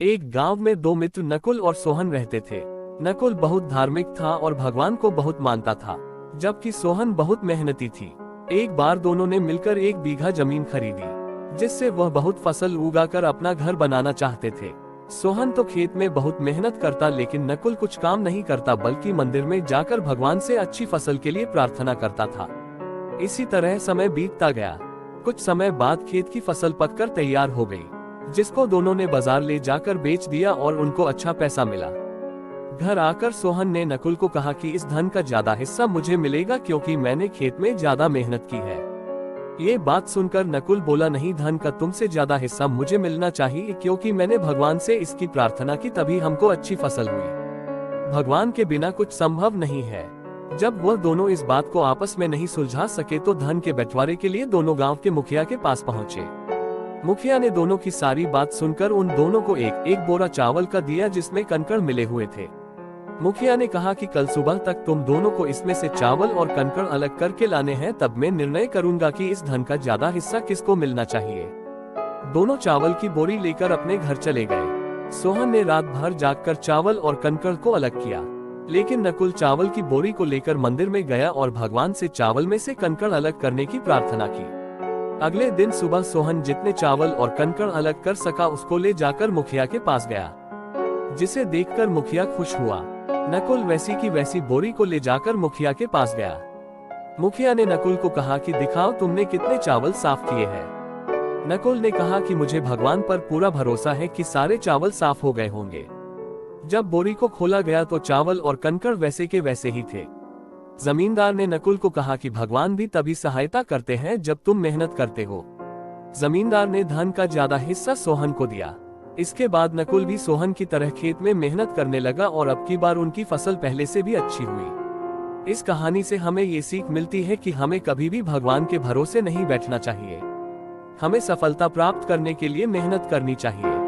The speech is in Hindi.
एक गांव में दो मित्र नकुल और सोहन रहते थे। नकुल बहुत धार्मिक था और भगवान को बहुत मानता था, जबकि सोहन बहुत मेहनती थी। एक बार दोनों ने मिलकर 1 बीघा जमीन खरीदी, जिससे वह बहुत फसल उगाकर अपना घर बनाना चाहते थे। सोहन तो खेत में बहुत मेहनत करता, लेकिन नकुल कुछ काम नहीं करता, बल्कि मंदिर में जाकर भगवान से अच्छी फसल के लिए प्रार्थना करता था। इसी तरह समय बीतता गया। कुछ समय बाद खेत की फसल पककर तैयार हो गई, जिसको दोनों ने बाजार ले जाकर बेच दिया और उनको अच्छा पैसा मिला। घर आकर सोहन ने नकुल को कहा कि इस धन का ज्यादा हिस्सा मुझे मिलेगा, क्योंकि मैंने खेत में ज्यादा मेहनत की है। ये बात सुनकर नकुल बोला, नहीं, धन का तुमसे ज्यादा हिस्सा मुझे मिलना चाहिए, क्योंकि मैंने भगवान से इसकी प्रार्थना की, तभी हमको अच्छी फसल हुई। भगवान के बिना कुछ संभव नहीं है। जब वह दोनों इस बात को आपस में नहीं सुलझा सके तो धन के बंटवारे के लिए दोनों गांव के मुखिया के पास पहुंचे। मुखिया ने दोनों की सारी बात सुनकर उन दोनों को एक एक बोरा चावल का दिया, जिसमें कंकड़ मिले हुए थे। मुखिया ने कहा कि कल सुबह तक तुम दोनों को इसमें से चावल और कंकड़ अलग करके लाने हैं, तब मैं निर्णय करूंगा कि इस धन का ज्यादा हिस्सा किसको मिलना चाहिए। दोनों चावल की बोरी लेकर अपने घर चले गए। सोहन ने रात भर जागकर चावल और कंकड़ को अलग किया, लेकिन नकुल चावल की बोरी को लेकर मंदिर में गया और भगवान से चावल में से कंकड़ अलग करने की प्रार्थना की। अगले दिन सुबह सोहन जितने चावल और कंकड़ अलग कर सका उसको ले जाकर मुखिया के पास गया, जिसे देखकर मुखिया खुश हुआ। नकुल वैसी की वैसी बोरी को ले जाकर मुखिया के पास गया। मुखिया ने नकुल को कहा कि दिखाओ तुमने कितने चावल साफ किए हैं। नकुल ने कहा कि मुझे भगवान पर पूरा भरोसा है कि सारे चावल साफ हो गए होंगे। जब बोरी को खोला गया तो चावल और कंकड़ वैसे के वैसे ही थे। जमींदार ने नकुल को कहा कि भगवान भी तभी सहायता करते हैं जब तुम मेहनत करते हो। जमींदार ने धन का ज्यादा हिस्सा सोहन को दिया। इसके बाद नकुल भी सोहन की तरह खेत में मेहनत करने लगा और अब की बार उनकी फसल पहले से भी अच्छी हुई। इस कहानी से हमें ये सीख मिलती है कि हमें कभी भी भगवान के भरोसे नहीं बैठना चाहिए। हमें सफलता प्राप्त करने के लिए मेहनत करनी चाहिए।